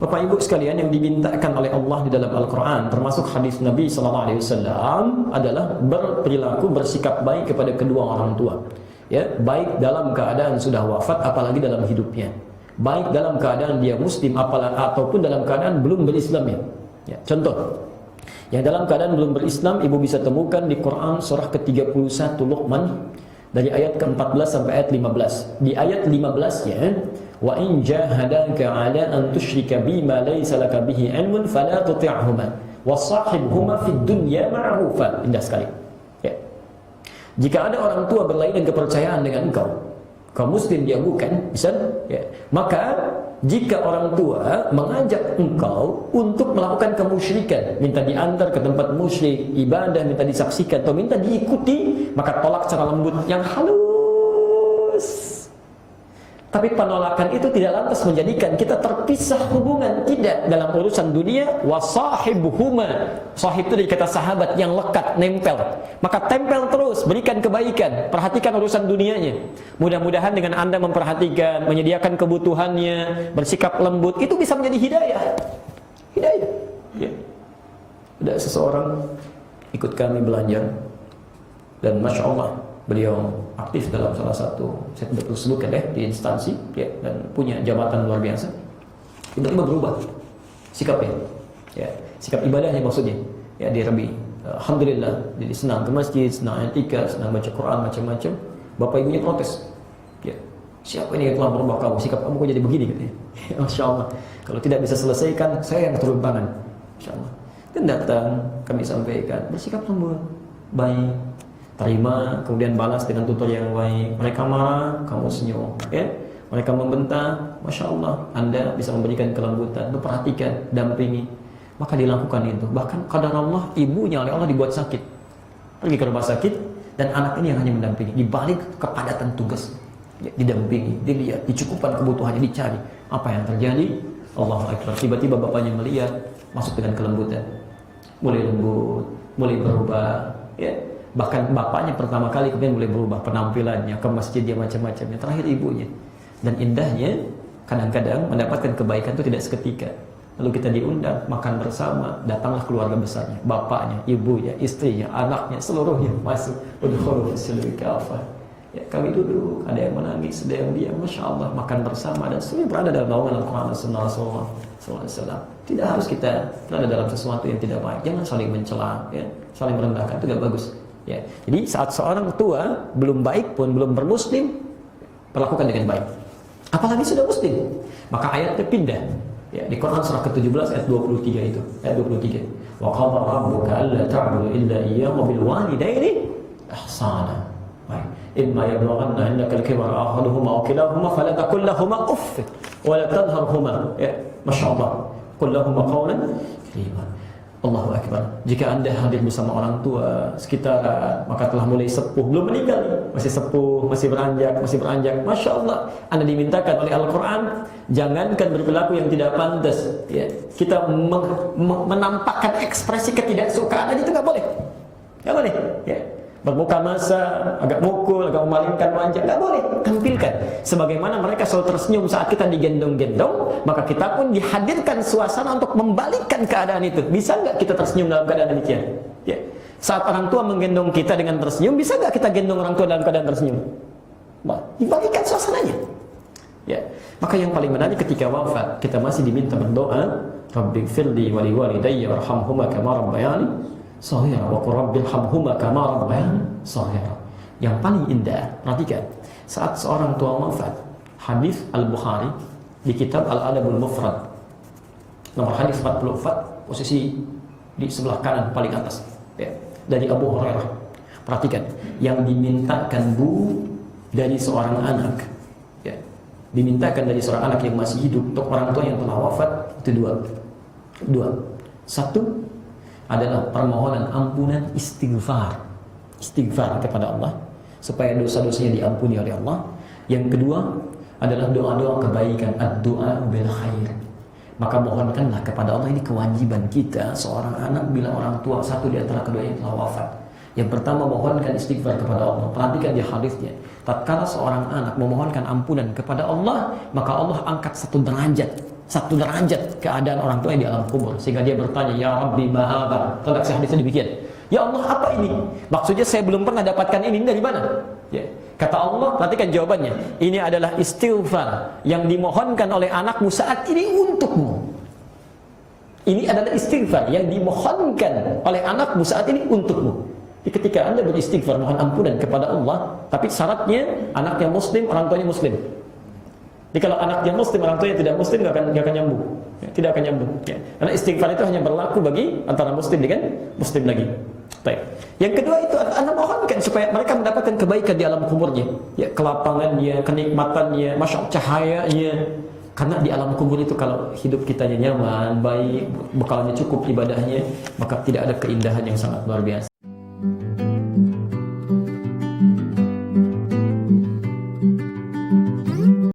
Bapak Ibu sekalian, yang dimintakan oleh Allah di dalam Al-Quran termasuk hadis Nabi SAW adalah berperilaku, bersikap baik kepada kedua orang tua, ya, baik dalam keadaan sudah wafat apalagi dalam hidupnya, baik dalam keadaan dia muslim ataupun dalam keadaan belum berislam, ya. Contoh, yang dalam keadaan belum berislam, ibu bisa temukan di Quran surah ke-31 Luqman dari ayat ke-14 sampai ayat 15. Di ayat 15 ya, wa in jahadaka ala an tusyrika bima laysa laka bihi ilmun fala tuti'huma wasahibhuma fid dunya ma'rufa. Indah sekali, ya. Jika ada orang tua berlainan kepercayaan dengan kau muslim dia bukan, bisa, ya, maka jika orang tua mengajak engkau untuk melakukan kemusyrikan, minta diantar ke tempat musyrik, ibadah minta disaksikan atau minta diikuti, maka tolak secara lembut yang halus. Tapi penolakan itu tidak lantas menjadikan kita terpisah hubungan, tidak. Dalam urusan dunia, wasahibuhuma, sahib itu dari kata sahabat yang lekat, nempel. Maka tempel terus, berikan kebaikan, perhatikan urusan dunianya. Mudah-mudahan dengan Anda memperhatikan, menyediakan kebutuhannya, bersikap lembut, itu bisa menjadi hidayah. Hidayah, ya. Ada seseorang ikut kami belanja, dan Masya Allah beliau aktif dalam salah satu, saya tidak perlu sebutkan di instansi, ya, dan punya jabatan luar biasa. Tiba-tiba berubah sikapnya, ya, sikap ibadahnya maksudnya, ya, dia lebih alhamdulillah, jadi senang ke masjid, senang i'tikaf, senang baca Quran, macam-macam. Bapak ibunya protes, ya, siapa ini yang telah merubah kamu, sikap kamu kok jadi begini, katanya. Masya Allah, kalau tidak bisa selesaikan, saya yang turun tangan, Masya Allah. Dan datang, kami sampaikan, bersikap lembut, baik, terima, kemudian balas dengan tutur yang baik. Mereka marah, kamu senyum, ya. Mereka membentak, Masya Allah, Anda bisa memberikan kelembutan, perhatikan, dampingi. Maka dilakukan itu. Bahkan qadar Allah, ibunya oleh Allah dibuat sakit, pergi ke rumah sakit, dan anak ini yang hanya mendampingi. Dibalik kepadatan tugas, ya, didampingi, dilihat, dicukupkan kebutuhannya, dicari. Apa yang terjadi? Allahu Akbar. Tiba-tiba bapaknya melihat, masuk dengan kelembutan, mulai lembut, mulai berubah, ya. Bahkan bapaknya pertama kali kemudian mulai berubah penampilannya, ke masjid dia macam-macamnya, terakhir ibunya. Dan indahnya, kadang-kadang mendapatkan kebaikan itu tidak seketika. Lalu kita diundang makan bersama, datanglah keluarga besarnya, bapaknya, ibunya, istrinya, anaknya, seluruhnya masuk. Udkhulu fis-silmi kafah. Ya, kami duduk, ada yang menangis, ada yang diam, Masya Allah, makan bersama, dan semuanya berada dalam naungan Al-Quran dan Sunnah Rasulullah SAW. Tidak harus kita berada dalam sesuatu yang tidak baik. Jangan saling mencela, ya, saling merendahkan, itu tidak bagus. Ya, jadi saat seorang tua belum baik pun, belum bermuslim, perlakukan dengan baik. Apalagi sudah muslim, maka ayatnya pindah. Ya, di Quran surah ke-17 ayat 23 itu, ayat 23. Wa qala rabbuka alla ta'budu illa iyyahu wa bil walidaini ihsana. Baik. Imma yablughanna 'indaka al-kibara ahaduhuma aw kilahuma fala taqul lahumu uff wa la tanharhuma. Ya, masyaallah. Qul lahumu qawlan karima. Allahu Akbar. Jika Anda hadir bersama orang tua sekitar, maka telah mulai sepuh, belum meninggal, masih sepuh, masih beranjak, Masya Allah. Anda dimintakan oleh Al-Quran, jangankan berperilaku yang tidak pantas, ya, kita menampakkan ekspresi ketidaksukaan aja itu nggak boleh, ya. Bermuka masa, agak mukul, agak memalingkan wajah, nggak boleh. Tampilkan sebagaimana mereka selalu tersenyum saat kita digendong-gendong, maka kita pun dihadirkan suasana untuk membalikkan keadaan itu. Bisa nggak kita tersenyum dalam keadaan demikian? Ya. Saat orang tua menggendong kita dengan tersenyum, bisa nggak kita gendong orang tua dalam keadaan tersenyum? Dibalikkan suasananya. Ya. Maka yang paling menarik ketika wafat, kita masih diminta berdoa, Rabbighfirli wa liwalidayya warhamhuma kama rabbayani shaghira wa qur rabbirhamhuma kama rabbayani shaghira. Yang paling indah, perhatikan, saat seorang tua wafat, hadis Al-Bukhari di kitab Al-Adabul Mufrad, nomor hadis 44, posisi di sebelah kanan paling atas, ya, dari Abu Hurairah. Perhatikan, yang dimintakan dari seorang anak, ya, dimintakan dari seorang anak yang masih hidup untuk orang tua yang telah wafat, itu dua. Satu adalah permohonan ampunan, istighfar kepada Allah supaya dosa-dosanya diampuni oleh Allah. Yang kedua adalah doa-doa kebaikan, ad-du'a bil khair. Maka mohonkanlah kepada Allah, ini kewajiban kita seorang anak bila orang tua satu di antara keduanya telah wafat. Yang pertama, mohonkan istighfar kepada Allah. Perhatikan di hadisnya, tatkala seorang anak memohonkan ampunan kepada Allah, maka Allah angkat satu derajat satu derajat keadaan orang tua yang di alam kubur, sehingga dia bertanya, ya Rabbi ma'aba. Redaksi hadisnya demikian. Ya Allah, apa ini? Maksudnya saya belum pernah dapatkan ini dari mana? Ya. Kata Allah, perhatikan jawabannya. Ini adalah istighfar yang dimohonkan oleh anakmu saat ini untukmu. Ini adalah istighfar yang dimohonkan oleh anakmu saat ini untukmu. Jadi ketika Anda beristighfar mohon ampunan kepada Allah, tapi syaratnya anaknya muslim, orang tuanya muslim. Jadi kalau anaknya muslim, orang tuanya tidak muslim, nggak akan nyambung, ya, tidak akan nyambung. Ya. Karena istighfar itu hanya berlaku bagi antara muslim dengan muslim lagi. Baik. Yang kedua itu Anda mohonkan supaya mereka mendapatkan kebaikan di alam kuburnya, ya, kelapangannya, kenikmatannya, cahayanya. Karena di alam kubur itu kalau hidup kitanya nyaman, baik, bekalnya cukup, ibadahnya, maka tidak ada keindahan yang sangat luar biasa.